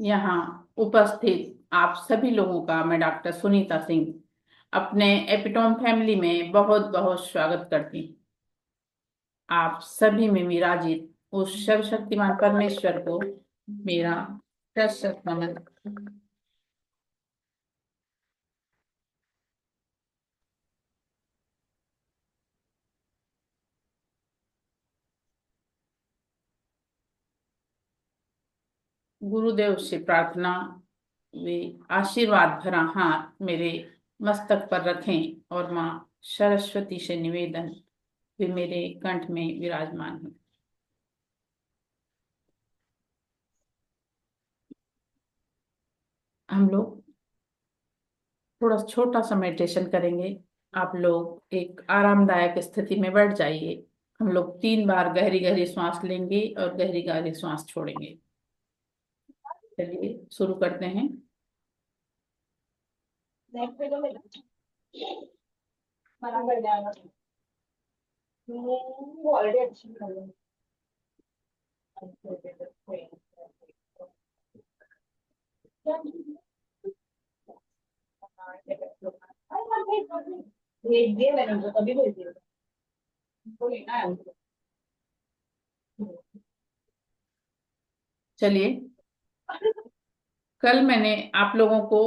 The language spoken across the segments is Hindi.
यहाँ उपस्थित आप सभी लोगों का मैं डॉक्टर सुनीता सिंह अपने एपिटोम फैमिली में बहुत बहुत स्वागत करती हूँ। आप सभी में विराजित उस सर्वशक्तिमान परमेश्वर को मेरा सशक्त नमन। गुरुदेव से प्रार्थना वे आशीर्वाद भरा हाथ मेरे मस्तक पर रखें और माँ सरस्वती से निवेदन वे मेरे कंठ में विराजमान हो। हम लोग थोड़ा छोटा सा मेडिटेशन करेंगे। आप लोग एक आरामदायक स्थिति में बैठ जाइए। हम लोग 3 बार गहरी गहरी सांस लेंगे और गहरी गहरी सांस छोड़ेंगे। चलिए शुरू करते हैं। भेज दिए मैंने उनको, तभी भेज दिया उनको, लेना है उनको। चलिए, कल मैंने आप लोगों को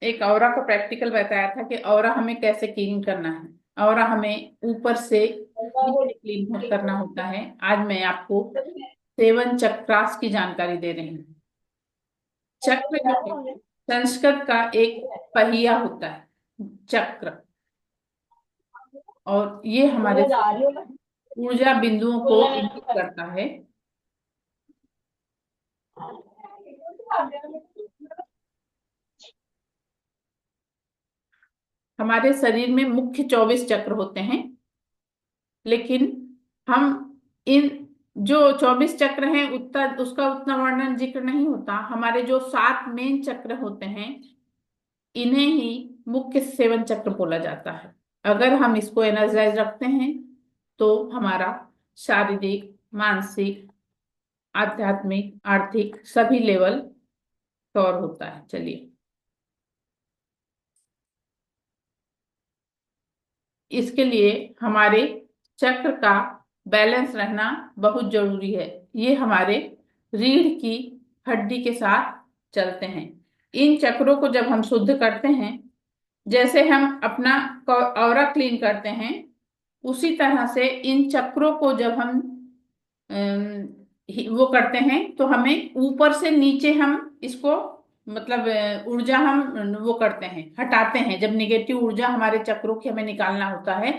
एक ऑरा का प्रैक्टिकल बताया था कि ऑरा हमें कैसे क्लीन करना है। ऑरा हमें ऊपर से नीचे क्लीन करना होता है। आज मैं आपको 7 चक्रास की जानकारी दे रही हूँ। चक्र जो है संस्कृत का एक पहिया होता है, चक्र। और ये हमारे ऊर्जा बिंदुओं को इंगित करता है। हमारे शरीर में मुख्य 24 चक्र होते हैं, लेकिन हम इन जो 24 चक्र हैं उतना उसका उतना वर्णन जिक्र नहीं होता। हमारे जो 7 मेन चक्र होते हैं इन्हें ही मुख्य 7 चक्र बोला जाता है। अगर हम इसको एनर्जाइज रखते हैं तो हमारा शारीरिक, मानसिक, आध्यात्मिक, आर्थिक सभी लेवल कवर होता है। चलिए, इसके लिए हमारे चक्र का बैलेंस रहना बहुत जरूरी है। ये हमारे रीढ़ की हड्डी के साथ चलते हैं। इन चक्रों को जब हम शुद्ध करते हैं, जैसे हम अपना ऑरा क्लीन करते हैं, उसी तरह से इन चक्रों को जब हम वो करते हैं तो हमें ऊपर से नीचे हम इसको मतलब ऊर्जा हम वो करते हैं, हटाते हैं। जब निगेटिव ऊर्जा हमारे चक्रों की हमें निकालना होता है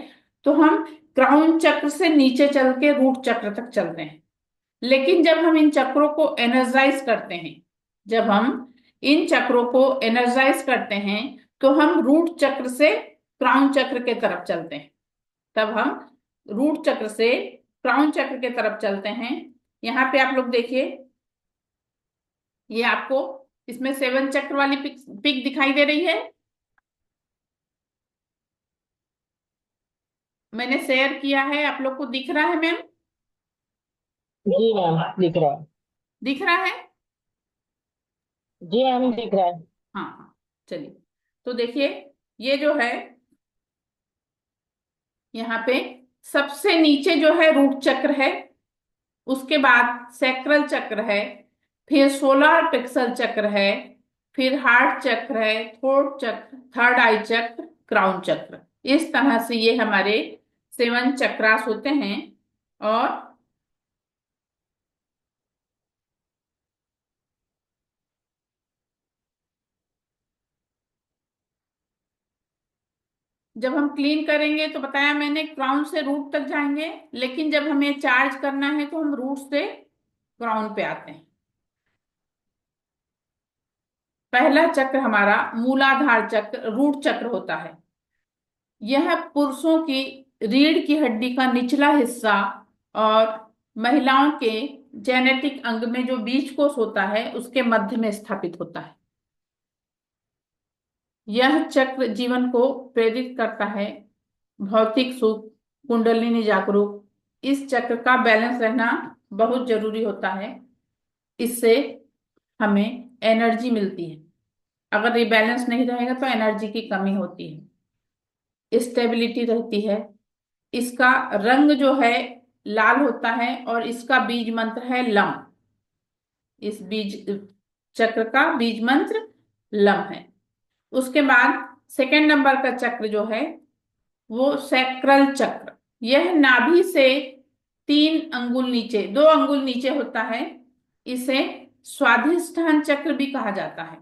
तो हम क्राउन चक्र से नीचे चल के रूट चक्र तक चलते हैं। लेकिन जब हम इन चक्रों को एनर्जाइज करते हैं, जब हम इन चक्रों को एनर्जाइज करते हैं तो हम रूट चक्र से क्राउन चक्र के तरफ चलते हैं। तब हम रूट चक्र से क्राउन चक्र के तरफ चलते हैं। यहाँ पे आप लोग देखिए, ये आपको इसमें 7 चक्र वाली पिक दिखाई दे रही है। मैंने शेयर किया है, आप लोग को दिख रहा है मैम? जी मैम, दिख रहा है। दिख रहा है? जी मैम, दिख रहा है। हाँ हाँ, चलिए। तो देखिए, ये जो है यहाँ पे सबसे नीचे जो है रूट चक्र है, उसके बाद सैक्रल चक्र है, फिर सोलर प्लेक्सस चक्र है, फिर हार्ट चक्र है, थोर्ड चक्र, थर्ड आई चक्र, क्राउन चक्र। इस तरह से ये हमारे 7 चक्रास होते हैं। और जब हम क्लीन करेंगे तो बताया मैंने क्राउन से रूट तक जाएंगे, लेकिन जब हमें चार्ज करना है तो हम रूट से क्राउन पे आते हैं। पहला चक्र हमारा मूलाधार चक्र, रूट चक्र होता है। यह पुरुषों की रीढ़ की हड्डी का निचला हिस्सा और महिलाओं के जेनेटिक अंग में जो बीज कोष होता है उसके मध्य में स्थापित होता है। यह चक्र जीवन को प्रेरित करता है, भौतिक सुख, कुंडलिनी जागरूक। इस चक्र का बैलेंस रहना बहुत जरूरी होता है। इससे हमें एनर्जी मिलती है। अगर ये बैलेंस नहीं रहेगा तो एनर्जी की कमी होती है, स्टेबिलिटी रहती है। इसका रंग जो है लाल होता है और इसका बीज मंत्र है लम। इस बीज चक्र का बीज मंत्र लम है। उसके बाद सेकंड नंबर का चक्र जो है वो सैक्रल चक्र। यह नाभि से 3 अंगुल नीचे, 2 अंगुल नीचे होता है। इसे स्वाधिष्ठान चक्र भी कहा जाता है।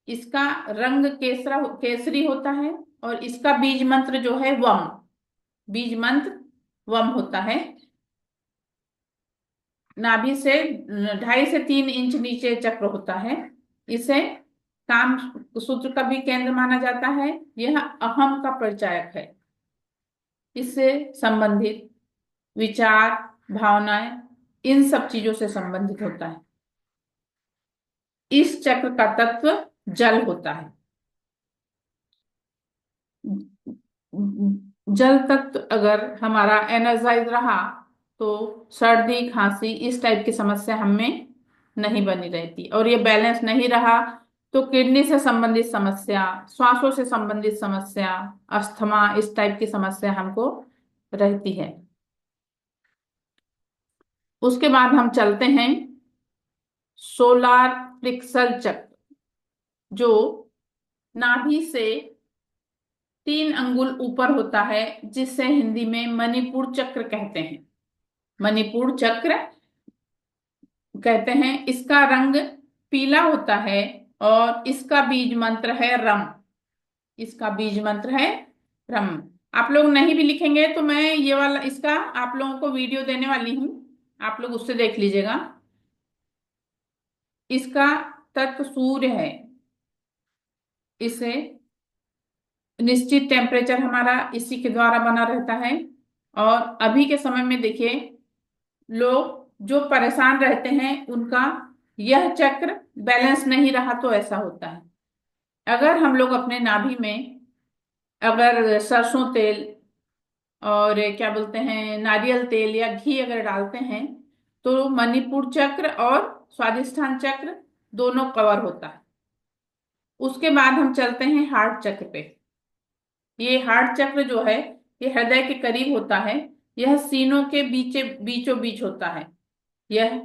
इसका रंग केसरी होता है और इसका बीज मंत्र जो है वम, बीज मंत्र वम होता है। नाभि से 2.5 से 3 इंच नीचे चक्र होता है। इसे काम सूत्र का भी केंद्र माना जाता है। यह अहम का परिचायक है। इससे संबंधित विचार, भावनाएं, इन सब चीजों से संबंधित होता है। इस चक्र का तत्व जल होता है। जल तत्व अगर हमारा एनर्जाइज रहा तो सर्दी खांसी इस टाइप की समस्या हमें नहीं बनी रहती, और ये बैलेंस नहीं रहा तो किडनी से संबंधित समस्या, श्वासों से संबंधित समस्या, अस्थमा इस टाइप की समस्या हमको रहती है। उसके बाद हम चलते हैं सोलार प्लेक्सस चक्र, जो नाभि से 3 अंगुल ऊपर होता है, जिसे हिंदी में मणिपुर चक्र कहते हैं। मणिपुर चक्र कहते हैं। इसका रंग पीला होता है और इसका बीज मंत्र है रम। इसका बीज मंत्र है रम। आप लोग नहीं भी लिखेंगे तो मैं ये वाला इसका आप लोगों को वीडियो देने वाली हूँ, आप लोग उससे देख लीजिएगा। इसका तत्व सूर्य है। इसे निश्चित टेम्परेचर हमारा इसी के द्वारा बना रहता है। और अभी के समय में देखिए, लोग जो परेशान रहते हैं उनका यह चक्र बैलेंस नहीं रहा तो ऐसा होता है। अगर हम लोग अपने नाभि में अगर सरसों तेल और क्या बोलते हैं नारियल तेल या घी अगर डालते हैं तो मणिपुर चक्र और स्वादिष्ठान चक्र दोनों कवर होता है। उसके बाद हम चलते हैं हार्ट चक्र पे। ये हार्ट चक्र जो है ये हृदय के करीब होता है। यह सीनों के बीचों बीच होता है। यह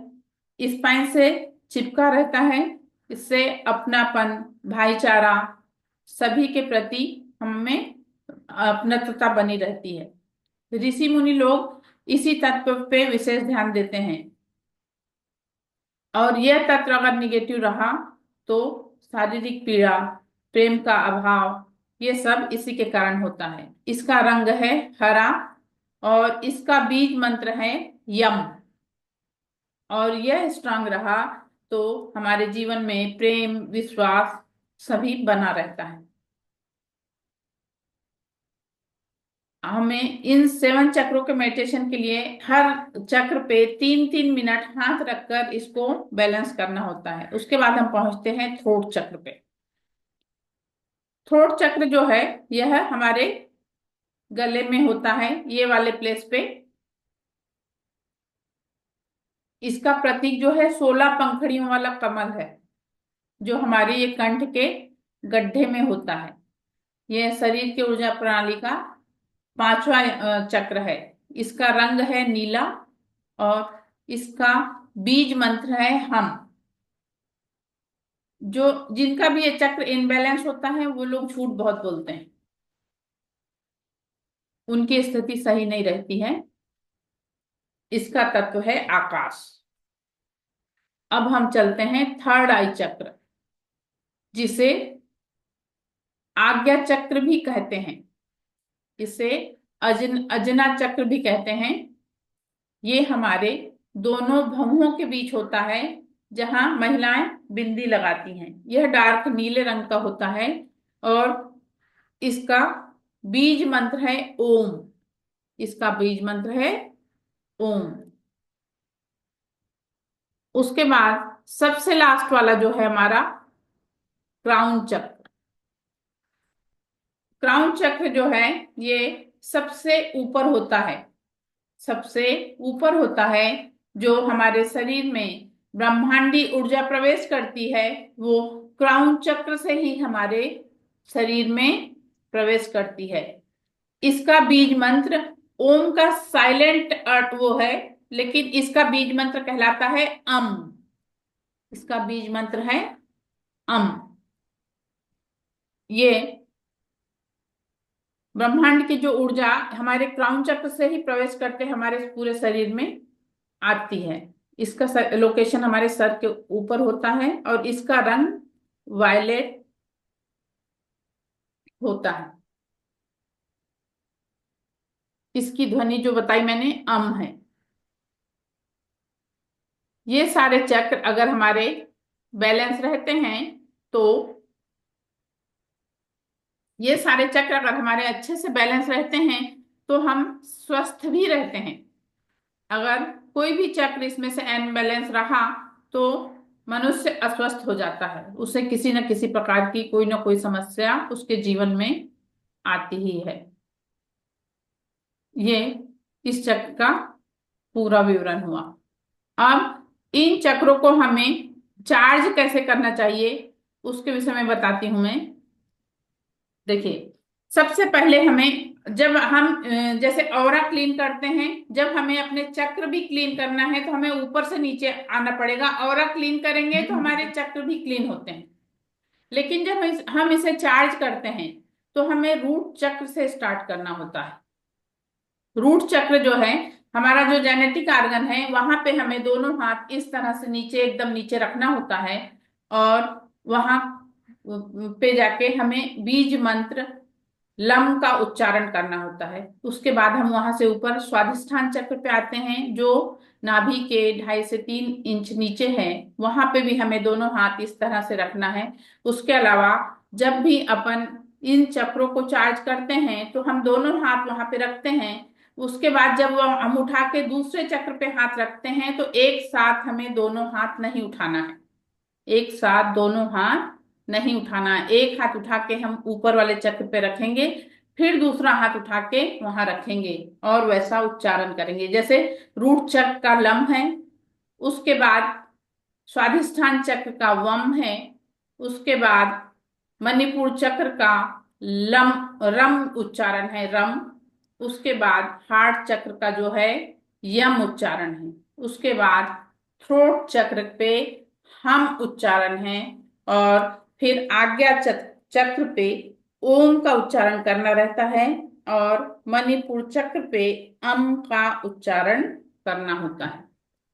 स्पाइन से चिपका रहता है। इससे अपनापन, भाईचारा, सभी के प्रति हमें अपनत्वता बनी रहती है। ऋषि मुनि लोग इसी तत्व पे विशेष ध्यान देते हैं। और यह तत्व अगर निगेटिव रहा तो शारीरिक पीड़ा, प्रेम का अभाव, ये सब इसी के कारण होता है। इसका रंग है हरा और इसका बीज मंत्र है यम। और यह स्ट्रांग रहा तो हमारे जीवन में प्रेम, विश्वास सभी बना रहता है। हमें इन 7 चक्रों के मेडिटेशन के लिए हर चक्र पे 3-3 मिनट हाथ रखकर इसको बैलेंस करना होता है। उसके बाद हम पहुंचते हैं थ्रोट चक्र पे। थ्रोट चक्र जो है यह हमारे गले में होता है, ये वाले प्लेस पे। इसका प्रतीक जो है 16 पंखड़ियों वाला कमल है, जो हमारे ये कंठ के गड्ढे में होता है। यह शरीर की ऊर्जा प्रणाली का 5वां चक्र है। इसका रंग है नीला और इसका बीज मंत्र है हम। जो जिनका भी ये चक्र इनबैलेंस होता है वो लोग झूठ बहुत बोलते हैं, उनकी स्थिति सही नहीं रहती है। इसका तत्व है आकाश। अब हम चलते हैं थर्ड आई चक्र, जिसे आज्ञा चक्र भी कहते हैं। इसे अजना चक्र भी कहते हैं। ये हमारे दोनों भौहों के बीच होता है, जहां महिलाएं बिंदी लगाती हैं। यह डार्क नीले रंग का होता है और इसका बीज मंत्र है ओम। इसका बीज मंत्र है ओम। उसके बाद सबसे लास्ट वाला जो है हमारा क्राउन चक्र। क्राउन चक्र जो है ये सबसे ऊपर होता है। सबसे ऊपर होता है, जो हमारे शरीर में ब्रह्मांडी ऊर्जा प्रवेश करती है वो क्राउन चक्र से ही हमारे शरीर में प्रवेश करती है। इसका बीज मंत्र ओम का साइलेंट अर्थ वो है, लेकिन इसका बीज मंत्र कहलाता है अम। इसका बीज मंत्र है अम। ये ब्रह्मांड की जो ऊर्जा हमारे क्राउन चक्र से ही प्रवेश करते हमारे पूरे शरीर में आती है। इसका लोकेशन हमारे सर के ऊपर होता है और इसका रंग वायलेट होता है। इसकी ध्वनि जो बताई मैंने अम है। ये सारे चक्र अगर हमारे बैलेंस रहते हैं तो ये सारे चक्र अगर हमारे अच्छे से बैलेंस रहते हैं तो हम स्वस्थ भी रहते हैं। अगर कोई भी चक्र इसमें से अनबैलेंस रहा तो मनुष्य अस्वस्थ हो जाता है, उसे किसी न किसी प्रकार की कोई ना कोई समस्या उसके जीवन में आती ही है। ये इस चक्र का पूरा विवरण हुआ। अब इन चक्रों को हमें चार्ज कैसे करना चाहिए उसके विषय में बताती हूं मैं। देखिए, सबसे पहले हमें जब हम जैसे ऑरा क्लीन करते हैं, जब हमें अपने चक्र भी क्लीन करना है तो हमें ऊपर से नीचे आना पड़ेगा। ऑरा क्लीन करेंगे तो हमारे चक्र भी क्लीन होते हैं। लेकिन जब हम इसे चार्ज करते हैं तो हमें रूट चक्र से स्टार्ट करना होता है। रूट चक्र जो है हमारा जो जेनेटिक ऑर्गन है, वहां पे हमें दोनों हाथ इस तरह से नीचे एकदम नीचे रखना होता है और वहां पे जाके हमें बीज मंत्र लम का उच्चारण करना होता है। उसके बाद हम वहां से ऊपर स्वाधिष्ठान चक्र पे आते हैं जो नाभि के 2.5 से 3 इंच नीचे है। वहां पे भी हमें दोनों हाथ इस तरह से रखना है। उसके अलावा जब भी अपन इन चक्रों को चार्ज करते हैं तो हम दोनों हाथ वहां पे रखते हैं। उसके बाद जब वो हम उठा के दूसरे चक्र पे हाथ रखते हैं तो एक साथ हमें दोनों हाथ नहीं उठाना है। एक साथ दोनों हाथ नहीं उठाना है। एक हाथ उठा के हम ऊपर वाले चक्र पे रखेंगे, फिर दूसरा हाथ उठा के वहां रखेंगे और वैसा उच्चारण करेंगे जैसे रूट चक्र का लम है, उसके बाद स्वाधिष्ठान चक्र का वम है, उसके बाद मणिपुर चक्र का लम रम उच्चारण है रम, उसके बाद हार्ट चक्र का जो है यम उच्चारण है, उसके बाद थ्रोट चक्र पे हम उच्चारण है और फिर आज्ञा चक्र पे ओम का उच्चारण करना रहता है और मणिपुर चक्र पे अम का उच्चारण करना होता है।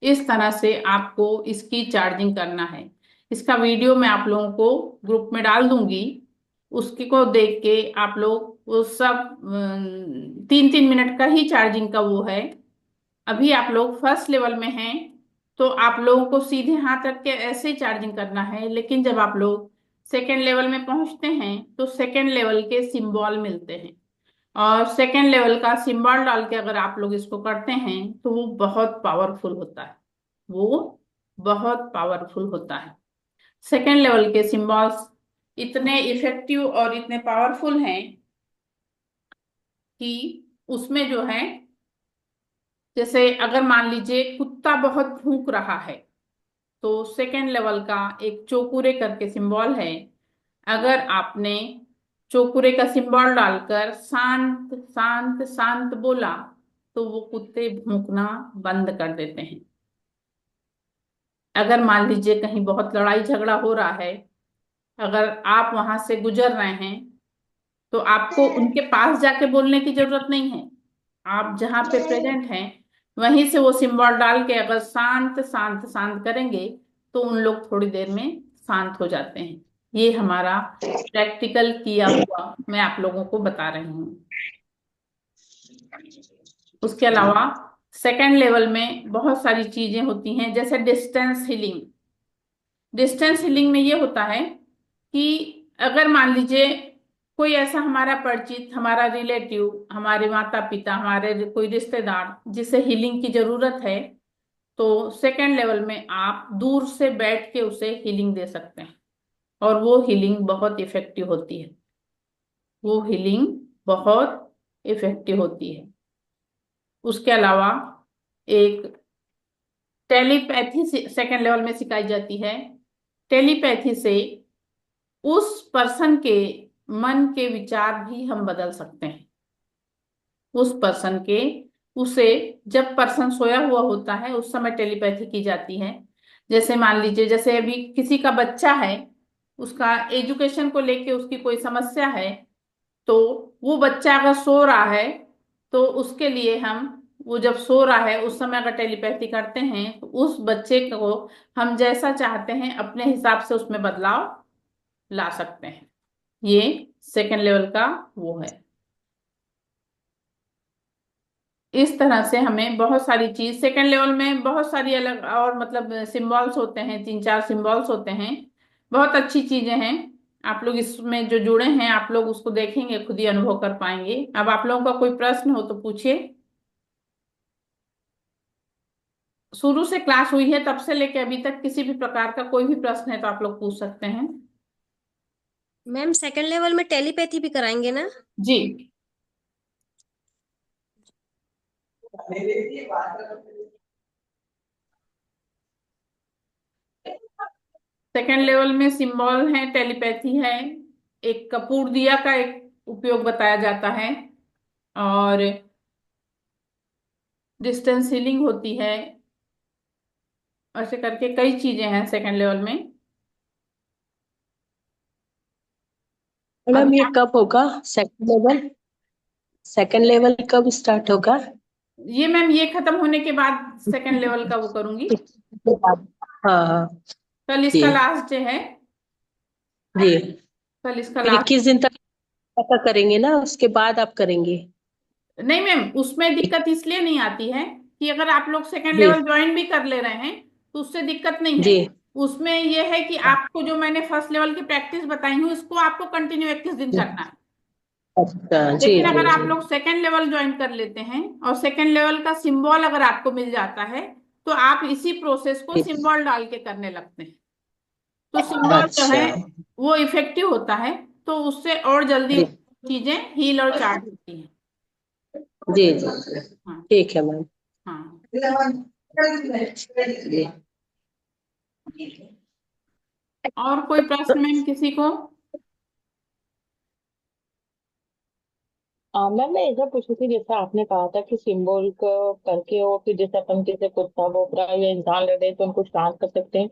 इस तरह से आपको इसकी चार्जिंग करना है। इसका वीडियो मैं आप लोगों को ग्रुप में डाल दूंगी, उसकी को देख के आप लोग वो सब 3-3 मिनट का ही चार्जिंग का वो है। अभी आप लोग फर्स्ट लेवल में हैं तो आप लोगों को सीधे हाथ रख के ऐसे ही चार्जिंग करना है। लेकिन जब आप लोग सेकेंड लेवल में पहुंचते हैं तो सेकेंड लेवल के सिंबल मिलते हैं और सेकेंड लेवल का सिंबल डाल के अगर आप लोग इसको करते हैं तो वो बहुत पावरफुल होता है। वो बहुत पावरफुल होता है। सेकेंड लेवल के सिंबल्स इतने इफेक्टिव और इतने पावरफुल हैं कि उसमें जो है, जैसे अगर मान लीजिए कुत्ता बहुत भूख रहा है तो सेकेंड लेवल का एक चौकुरे करके सिंबल है। अगर आपने चौकुरे का सिंबल डालकर शांत शांत शांत बोला तो वो कुत्ते भौंकना बंद कर देते हैं। अगर मान लीजिए कहीं बहुत लड़ाई झगड़ा हो रहा है, अगर आप वहां से गुजर रहे हैं तो आपको उनके पास जाके बोलने की जरूरत नहीं है। आप जहां पे प्रेजेंट हैं वहीं से वो सिंबल डाल के अगर शांत शांत शांत करेंगे तो उन लोग थोड़ी देर में शांत हो जाते हैं। ये हमारा प्रैक्टिकल किया हुआ मैं आप लोगों को बता रही हूँ। उसके अलावा सेकेंड लेवल में बहुत सारी चीजें होती हैं जैसे डिस्टेंस हीलिंग। डिस्टेंस हीलिंग में ये होता है कि अगर मान लीजिए कोई ऐसा हमारा परिचित, हमारा रिलेटिव, हमारे माता पिता, हमारे कोई रिश्तेदार जिसे हीलिंग की जरूरत है तो सेकेंड लेवल में आप दूर से बैठ के उसे हीलिंग दे सकते हैं और वो हीलिंग बहुत इफेक्टिव होती है। वो हीलिंग बहुत इफेक्टिव होती है। उसके अलावा एक टेलीपैथी सेकंड लेवल में सिखाई जाती है। टेलीपैथी से उस पर्सन के मन के विचार भी हम बदल सकते हैं। उस पर्सन के, उसे, जब पर्सन सोया हुआ होता है उस समय टेलीपैथी की जाती है। जैसे मान लीजिए, जैसे अभी किसी का बच्चा है, उसका एजुकेशन को लेके उसकी कोई समस्या है, तो वो बच्चा अगर सो रहा है तो उसके लिए हम, वो जब सो रहा है उस समय अगर टेलीपैथी करते हैं तो उस बच्चे को हम जैसा चाहते हैं अपने हिसाब से उसमें बदलाव ला सकते हैं। ये सेकंड लेवल का वो है। इस तरह से हमें बहुत सारी चीज सेकंड लेवल में, बहुत सारी अलग और मतलब सिंबल्स होते हैं, 3-4 सिंबल्स होते हैं। बहुत अच्छी चीजें हैं। आप लोग इसमें जो जुड़े हैं आप लोग उसको देखेंगे, खुद ही अनुभव कर पाएंगे। अब आप लोगों का कोई प्रश्न हो तो पूछिए। शुरू से क्लास हुई है तब से लेके अभी तक किसी भी प्रकार का कोई भी प्रश्न है तो आप लोग पूछ सकते हैं। मैम सेकंड लेवल में टेलीपैथी भी कराएंगे ना? जी। सेकेंड लेवल में सिंबल है, टेलीपैथी है, एक कपूर दिया का एक उपयोग बताया जाता है, और डिस्टेंस हीलिंग होती है। ऐसे करके कई चीजें हैं सेकेंड लेवल में। मैडम अभी ये कब होगा सेकंड लेवल? सेकंड लेवल कब स्टार्ट होगा? ये मैम, ये खत्म होने के बाद सेकेंड लेवल का वो करूंगी। इसके बाद? हाँ हाँ। कल जी इसका लास्ट डे है। जी। कल इसका फिर लास्ट। 21 दिन तक पता करेंगे ना, उसके बाद आप करेंगे? नहीं मैम, उसमें दिक्कत इसलिए नहीं आती है कि अगर आप लोग सेकेंड जी लेवल ज्वाइन भी कर ले रहे हैं तो उससे दिक्कत नहीं है। जी। उसमें यह है कि आपको जो मैंने फर्स्ट लेवल की प्रैक्टिस बताई हूँ इसको आपको कंटिन्यू 21 दिन जी। करना है। अच्छा, जी लेकिन जी अगर आप जी। लोग सेकेंड लेवल ज्वाइन कर लेते हैं और सेकेंड लेवल का सिंबल अगर आपको मिल जाता है तो आप इसी प्रोसेस को जी। सिंबल डाल के करने लगते हैं। तो सिंबल जो है अच्छा। वो इफेक्टिव होता है, तो उससे और जल्दी जी चीजें हील और चार्ज होती हैं। जी जी जी। हाँ। ठीक है मैम। हाँ। जी। और कोई प्रश्न मैम किसी को? मैम मैं ऐसा पूछी थी, जैसे आपने कहा था कि सिंबल को करके वो फिर जैसे अपन किसी कुत्ता भौंक रहा है या इंसान लड़ रहे हैं तो उनको शांत कर सकते हैं,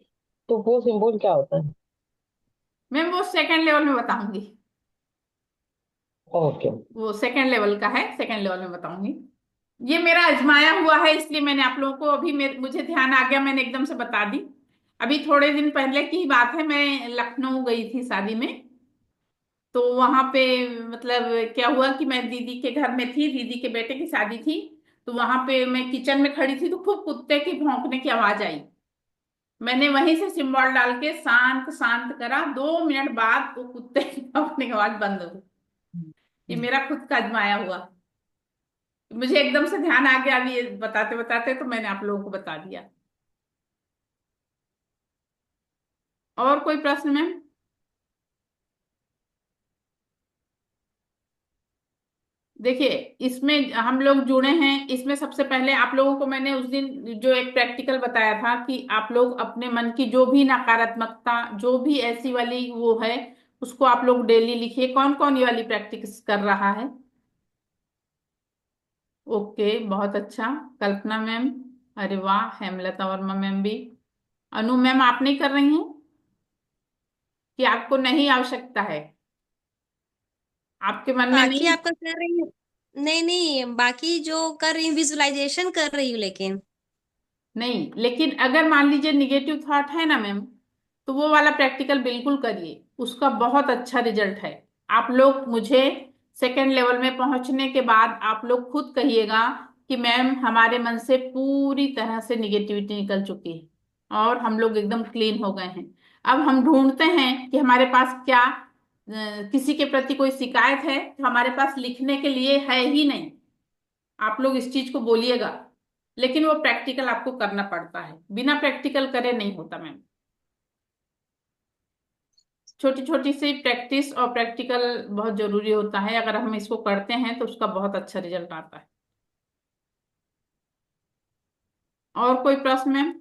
तो वो सिंबल क्या होता है? मैम वो सेकेंड लेवल में बताऊंगी। ओके। वो सेकेंड लेवल का है, सेकेंड लेवल में बताऊंगी। ये मेरा आजमाया हुआ है इसलिए मैंने आप लोगों को अभी मुझे ध्यान आ गया, मैंने एकदम से बता दी। अभी थोड़े दिन पहले की ही बात है, मैं लखनऊ गई थी शादी में। तो वहां पे मतलब क्या हुआ कि मैं दीदी के घर में थी, दीदी के बेटे की शादी थी। तो वहां पे मैं किचन में खड़ी थी तो खूब कुत्ते की भौंकने की आवाज आई। मैंने वहीं से सिंबल डाल के शांत शांत करा, 2 मिनट बाद वो कुत्ते की भौंकने की आवाज बंद हो गई। ये मेरा खुद का आजमाया हुआ। मुझे एकदम से ध्यान आ गया अभी ये बताते बताते, तो मैंने आप लोगों को बता दिया। और कोई प्रश्न मैम? देखिए, इसमें हम लोग जुड़े हैं, इसमें सबसे पहले आप लोगों को मैंने उस दिन जो एक प्रैक्टिकल बताया था कि आप लोग अपने मन की जो भी नकारात्मकता, जो भी ऐसी वाली वो है, उसको आप लोग डेली लिखिए। कौन कौन ये वाली प्रैक्टिस कर रहा है? ओके, बहुत अच्छा। कल्पना मैम, अरे वाह, हेमलता वर्मा मैम भी। अनु मैम, आप नहीं कर रही हैं कि आपको नहीं आवश्यकता है, आपके मन में बाकी नहीं? आपका कर रही हूँ। नहीं नहीं, बाकी जो कर रही हूँ विजुअलाइजेशन कर रही हूँ, लेकिन नहीं, लेकिन अगर मान लीजिए निगेटिव थॉट है ना मैम, तो वो वाला प्रैक्टिकल बिल्कुल करिए, उसका बहुत अच्छा रिजल्ट है। आप लोग मुझे सेकेंड लेवल में पहुंचने के बाद आप लोग खुद कहिएगा कि मैम हमारे मन से पूरी तरह से निगेटिविटी निकल चुकी है और हम लोग एकदम क्लीन हो गए हैं। अब हम ढूंढते हैं कि हमारे पास क्या किसी के प्रति कोई शिकायत है, तो हमारे पास लिखने के लिए है ही नहीं। आप लोग इस चीज को बोलिएगा, लेकिन वो प्रैक्टिकल आपको करना पड़ता है, बिना प्रैक्टिकल करे नहीं होता मैम। छोटी छोटी सी प्रैक्टिस और प्रैक्टिकल बहुत जरूरी होता है, अगर हम इसको करते हैं तो उसका बहुत अच्छा रिजल्ट आता है। और कोई प्रश्न मैम?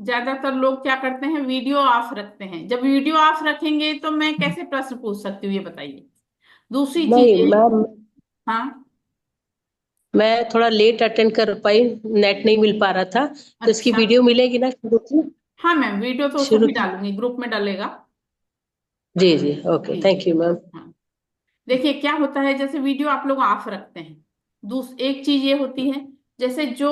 ज्यादातर लोग क्या करते हैं, वीडियो ऑफ रखते हैं। जब वीडियो ऑफ रखेंगे तो मैं कैसे प्रश्न पूछ सकती हूँ, ये बताइए। दूसरी चीज नहीं है। मैम, हाँ। मैं थोड़ा लेट अटेंड कर पाई, नेट नहीं मिल पा रहा था, तो इसकी अच्छा। वीडियो मिलेगी ना शुरू से? हाँ मैम, वीडियो तो शुरू सभी से? डालूंगी, ग्रुप में डलेगा। जी जी, ओके, जी जी। Thank you ma'am. हाँ। देखिए क्या होता है, जैसे वीडियो आप लोग ऑफ रखते हैं, एक चीज ये होती है, जैसे जो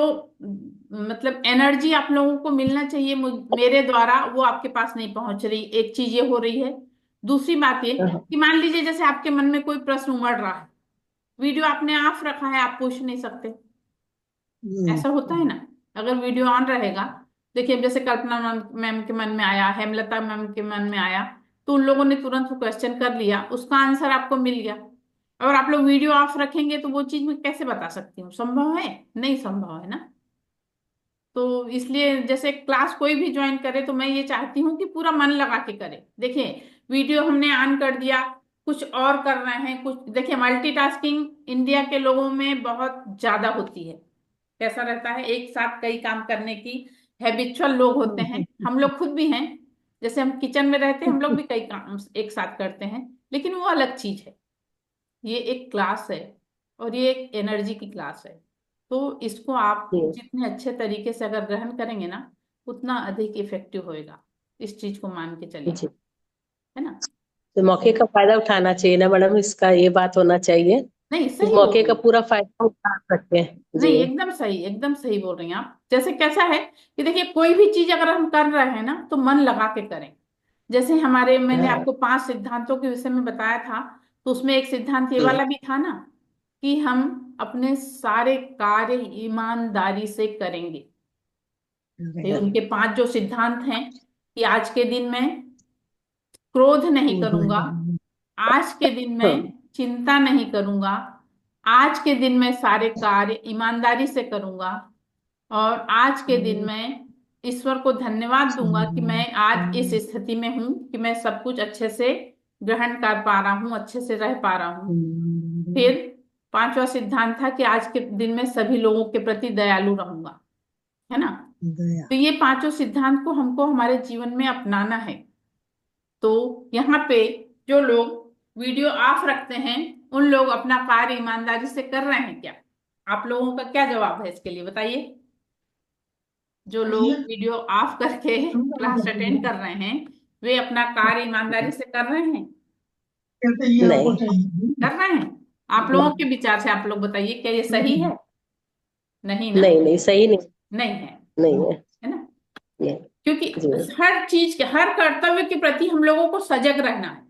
मतलब एनर्जी आप लोगों को मिलना चाहिए मेरे द्वारा, वो आपके पास नहीं पहुंच रही, एक चीज ये हो रही है। दूसरी बात ये हाँ, कि मान लीजिए जैसे आपके मन में कोई प्रश्न उमड़ रहा है, वीडियो आपने ऑफ रखा है, आप पूछ नहीं सकते। ऐसा होता है ना। अगर वीडियो ऑन रहेगा, देखिए जैसे कल्पना मैम के मन में आया, हेमलता मैम के मन में आया, तो उन लोगों ने तुरंत क्वेश्चन कर लिया, उसका आंसर आपको मिल गया। और आप लोग वीडियो ऑफ रखेंगे तो वो चीज मैं कैसे बता सकती हूँ, संभव है? नहीं संभव है ना। तो इसलिए जैसे क्लास कोई भी ज्वाइन करे तो मैं ये चाहती हूँ कि पूरा मन लगा के करे। देखिए वीडियो हमने ऑन कर दिया, कुछ और कर रहे हैं, कुछ देखिए मल्टीटास्किंग इंडिया के लोगों में बहुत ज्यादा होती है। कैसा रहता है, एक साथ कई काम करने की हैबिचुअल लोग होते हैं, हम लोग खुद भी हैं। जैसे हम किचन में रहते हैं, हम लोग भी कई काम एक साथ करते हैं, लेकिन वो अलग चीज है। ये एक क्लास है, और ये एक एनर्जी की क्लास है। तो इसको आप जी जितने अच्छे तरीके से अगर ग्रहण करेंगे ना, उतना अधिक इफेक्टिव होएगा। इस चीज को मान के चलिए, जी। है ना। तो मौके का फायदा उठाना चाहिए ना मैडम, इसका ये बात होना चाहिए। नहीं इस सही बोल मौके रही का हैं। पूरा फायदा उठा सकते हैं जी। नहीं एकदम सही, एकदम सही बोल रही हैं आप। जैसे कैसा है कि देखिए कोई भी चीज अगर हम कर रहे हैं ना, तो मन लगा के करें। जैसे हमारे, मैंने हाँ। आपको 5 सिद्धांतों के विषय में बताया था, तो उसमें एक सिद्धांत ये वाला भी था ना, कि हम अपने सारे कार्य ईमानदारी से करेंगे। ये उनके 5 जो सिद्धांत हैं, कि आज के दिन में क्रोध नहीं करूंगा, आज के दिन में हाँ। चिंता नहीं करूंगा, आज के दिन में सारे कार्य ईमानदारी से करूंगा, और आज के दिन में ईश्वर को धन्यवाद दूंगा कि मैं आज इस स्थिति में हूं, कि मैं सब कुछ अच्छे से ग्रहण कर पा रहा हूं, अच्छे से रह पा रहा हूं। फिर 5वां सिद्धांत था कि आज के दिन में सभी लोगों के प्रति दयालु रहूंगा, है ना। तो ये 5 सिद्धांत को हमको हमारे जीवन में अपनाना है। तो यहाँ पे जो लोग वीडियो ऑफ रखते हैं, उन लोग अपना कार्य ईमानदारी से कर रहे हैं क्या? आप लोगों का क्या जवाब है इसके लिए, बताइए। जो लोग वीडियो ऑफ करके क्लास अटेंड कर रहे हैं, वे अपना कार्य ईमानदारी से कर रहे हैं? नहीं कर रहे हैं? आप लोगों के विचार से आप लोग बताइए, क्या ये सही है? नहीं ना। नहीं नहीं, सही नहीं। नहीं है। नहीं है। है ना। नहीं। क्योंकि जी हर चीज के, हर कर्तव्य के प्रति हम लोगों को सजग रहना है।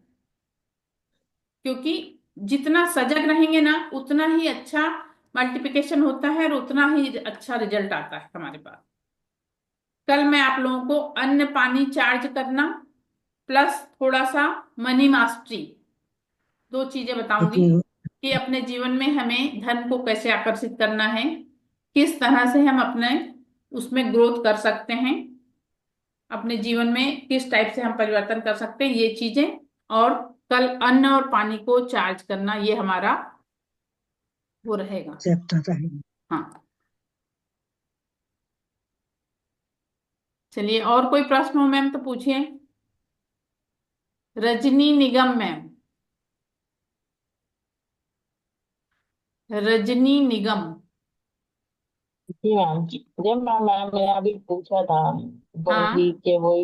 क्योंकि जितना सजग रहेंगे ना, उतना ही अच्छा मल्टीप्लिकेशन होता है, और उतना ही अच्छा रिजल्ट आता है हमारे पास। कल मैं आप लोगों को अन्न पानी चार्ज करना प्लस थोड़ा सा मनी मास्टरी, 2 चीजें बताऊंगी, कि अपने जीवन में हमें धन को कैसे आकर्षित करना है, किस तरह से हम अपने उसमें ग्रोथ कर सकते हैं, अपने जीवन में किस टाइप से हम परिवर्तन कर सकते हैं, ये चीजें। और कल अन्न और पानी को चार्ज करना, ये हमारा वो रहेगा, चैप्टर रहेगा। हाँ। चलिए, और कोई प्रश्न हो मैम तो पूछिए। रजनी निगम मैम, रजनी निगम। जी मैम। जब मैम मैम मैंने अभी पूछा था वही हाँ। कि वो,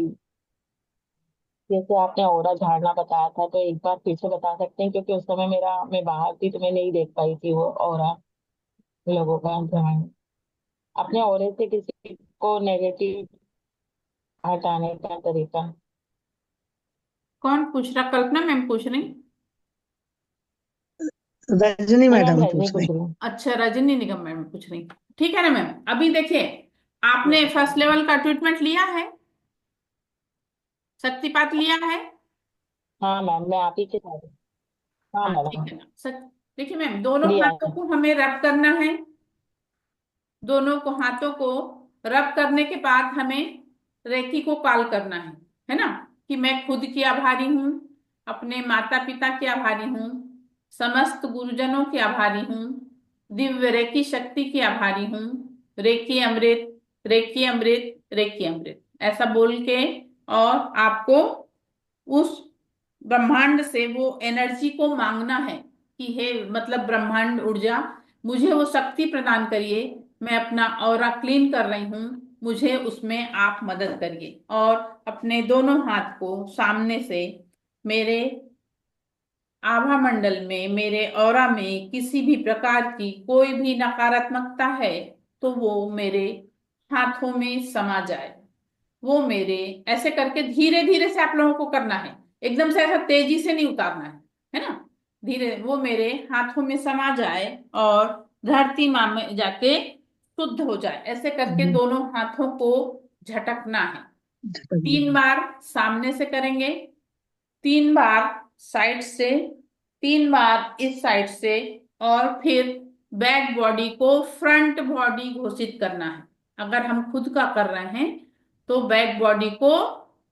जैसे आपने ओरा झाड़ना बताया था, तो एक बार फिर से बता सकते हैं? क्योंकि उस समय मैं बाहर थी, तो मैं नहीं देख पाई थी वो ओरा लोगों का झाड़ना। अपने ओरे से किसी को नेगेटिव हटाने का तरीका। कौन पूछ रहा, कल्पना मैम पूछ रही? रजनी नहीं मैम, मैडम रजनी पूछ पूछ रही। रही हूँ। अच्छा, रजनी निगम मैम पूछ रही। ठीक है ना मैम। अभी देखिए, आपने फर्स्ट लेवल का ट्रीटमेंट लिया है, शक्तिपात लिया है? हाँ मैम, मैं आप ही के साथ। हाँ हाँ ठीक मैडम, है ना। देखिए मैम, दोनों लिया हाथों है। को हमें रब करना है। दोनों को हाथों को रब करने के बाद हमें रेकी को कॉल करना है ना। कि मैं खुद की आभारी हूँ, अपने माता पिता की आभारी हूँ, समस्त गुरुजनों की आभारी हूँ, दिव्य रेकी शक्ति की आभारी हूँ। रेकी अमृत, रेकी अमृत, रेकी अमृत। ऐसा बोल के, और आपको उस ब्रह्मांड से वो एनर्जी को मांगना है कि हे मतलब ब्रह्मांड ऊर्जा, मुझे वो शक्ति प्रदान करिए, मैं अपना ऑरा क्लीन कर रही हूँ, मुझे उसमें आप मदद करिए। और अपने दोनों हाथ को सामने से मेरे आभा मंडल में, मेरे ऑरा में किसी भी प्रकार की कोई भी नकारात्मकता है तो वो मेरे हाथों में समा जाए। वो मेरे, ऐसे करके धीरे धीरे से आप लोगों को करना है, एकदम से ऐसा तेजी से नहीं उतारना है ना। धीरे वो मेरे हाथों में समा जाए और धरती माँ में जाके शुद्ध हो जाए। ऐसे करके दोनों हाथों को झटकना है। 3 बार सामने से करेंगे, 3 बार साइड से, 3 बार इस साइड से, और फिर बैक बॉडी को फ्रंट बॉडी घोषित करना है। अगर हम खुद का कर रहे हैं तो बैक बॉडी को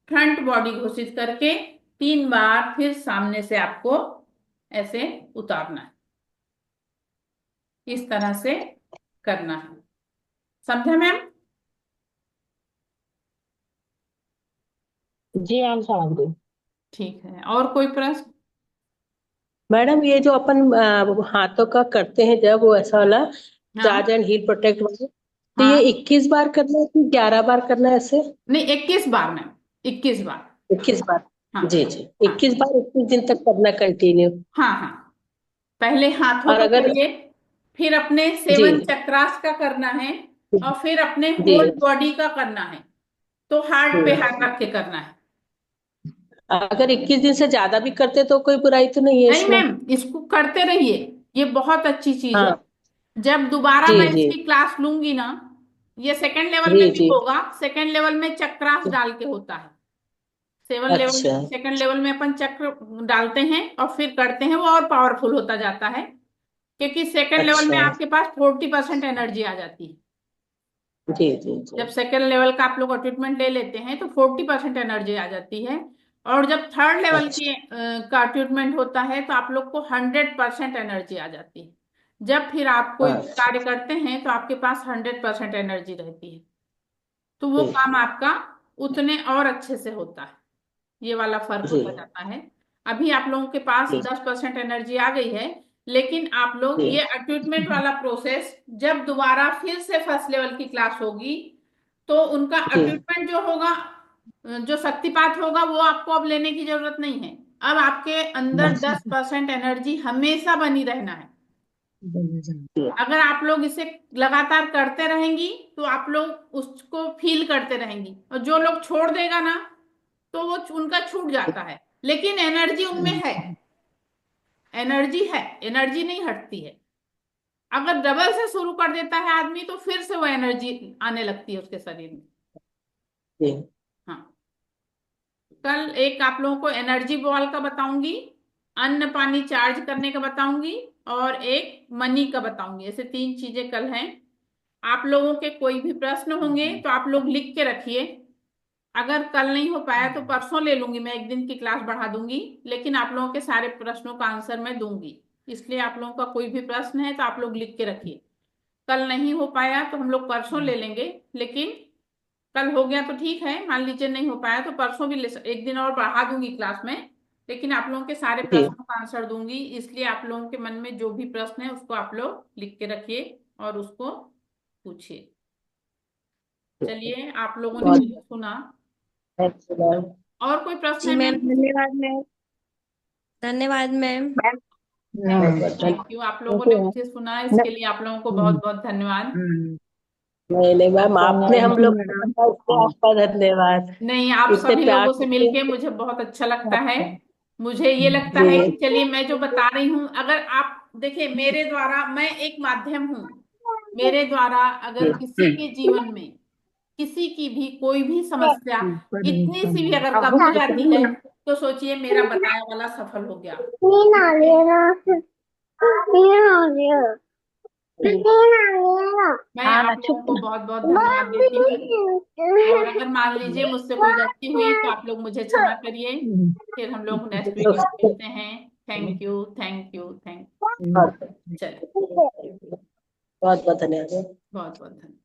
फ्रंट बॉडी घोषित करके 3 बार फिर सामने से आपको ऐसे उतारना है। इस तरह से करना है, समझे मैम? जी मैम, समझ गई। ठीक है, और कोई प्रश्न? मैडम ये जो अपन हाथों का करते हैं जब वो ऐसा वाला हाँ चार्ज एंड हील प्रोटेक्ट वाला, तो ये हाँ, 21 बार करना है कि 11 बार करना है ऐसे? नहीं 21 बार मैम, 21 बार। 21 बार। हाँ जी जी, हाँ 21 बार 21 दिन तक करना कंटिन्यू। हाँ हाँ, पहले हाथों और का अगर करिए, फिर अपने जी 7 चक्रास का करना है, और फिर अपने जी होल बॉडी का करना है। तो हार्ट पे हाथ जी, रख के करना है। अगर 21 दिन से ज्यादा भी करते तो कोई बुराई तो नहीं है नहीं इसमें? मैम, इसको करते रहिए, ये बहुत अच्छी चीज है। हाँ जब दोबारा जी मैं जी इसकी क्लास लूंगी ना, ये सेकंड लेवल में जी भी जी। होगा। सेकंड लेवल में चक्रास डाल के होता है। अच्छा सेकंड लेवल में अपन चक्र डालते हैं और फिर करते हैं, वो और पावरफुल होता जाता है। क्योंकि सेकंड लेवल में अच्छा। आपके पास 40% एनर्जी आ जाती है। जी जी जी जब सेकेंड लेवल का आप लोग ट्रीटमेंट ले लेते हैं तो 40% एनर्जी आ जाती है। और जब थर्ड लेवल अच्छा की का ट्रीटमेंट होता है तो आप लोग को 100% एनर्जी आ जाती है। जब फिर आप कोई भी अच्छा। कार्य करते हैं तो आपके पास 100% एनर्जी रहती है, तो वो जी काम आपका उतने और अच्छे से होता है। ये वाला फर्क जी होता जाता है। अभी आप लोगों के पास जी 10% एनर्जी आ गई है, लेकिन आप लोग जी ये अट्यूटमेंट वाला प्रोसेस जब दोबारा फिर से फर्स्ट लेवल की क्लास होगी तो उनका जी अट्यूटमेंट जो होगा, जो शक्तिपात होगा, वो आपको अब लेने की जरूरत नहीं है। अब आपके अंदर 10% एनर्जी हमेशा बनी रहना है। जी अगर आप लोग इसे लगातार करते रहेंगी तो आप लोग उसको फील करते रहेंगी, और जो लोग छोड़ देगा ना तो वो उनका छूट जाता है, लेकिन एनर्जी उनमें है। एनर्जी है, एनर्जी नहीं हटती है। अगर डबल से शुरू कर देता है आदमी तो फिर से वो एनर्जी आने लगती है उसके शरीर में। जी। हाँ, कल एक आप लोगों को एनर्जी बॉल का बताऊंगी, अन्न पानी चार्ज करने का बताऊंगी, और एक मनी का बताऊंगी। ऐसे 3 चीजें कल हैं। आप लोगों के कोई भी प्रश्न होंगे तो आप लोग लिख के रखिए। अगर कल नहीं हो पाया तो परसों ले लूंगी, मैं एक दिन की क्लास बढ़ा दूंगी, लेकिन आप लोगों के सारे प्रश्नों का आंसर मैं दूंगी। इसलिए आप लोगों का कोई भी प्रश्न है तो आप लोग लिख के रखिए। कल नहीं हो पाया तो हम लोग परसों ले लेंगे, लेकिन कल हो गया तो ठीक है, मान लीजिए नहीं हो पाया तो परसों भी एक दिन और बढ़ा दूंगी क्लास में, लेकिन आप लोगों के सारे जी प्रश्नों का आंसर दूंगी। इसलिए आप लोगों के मन में जो भी प्रश्न है उसको आप लोग लिख के रखिए और उसको पूछिए। चलिए, आप लोगों ने बहुत मुझे सुना। Thanks ma'am. और कोई प्रश्न जी है मैम, मैम? धन्यवाद मैम। धन्यवाद मैम। बहुत बहुत थैंक यू, आप लोगों ने मुझे सुना, इसके लिए आप लोगों को बहुत बहुत धन्यवाद। नहीं नहीं मैम, आपने हम लोग को धन्यवाद। बताया इसलिए आपका धन्यवाद। नहीं, आप इतने सभी प्यार लोगों से से। मिलके मुझे बहुत अच्छा लगता है। मुझे ये लगता है जी कि चलिए मैं जो बता रही हूँ, अगर आप देखिए मेरे द्वारा, मैं एक माध्यम हूँ, मेरे द्वारा अगर किसी के जीवन में किसी की भी कोई भी समस्या इतनी सी भी अगर कम हो जाती है तो सोचिए मेरा बताया वाला सफल हो गया। मैं हाँ आप ना, लोगों चुप को ना। बहुत बहुत धन्यवाद देती हूँ। और अगर मान लीजिए मुझसे कोई गलती हुई तो आप लोग मुझे क्षमा करिए। फिर हम लोग नेक्स्ट वीक में मिलते हैं। Thank you, thank you, thank. बहुत चलिए, बहुत बहुत धन्यवाद। बहुत बहुत धन्यवाद।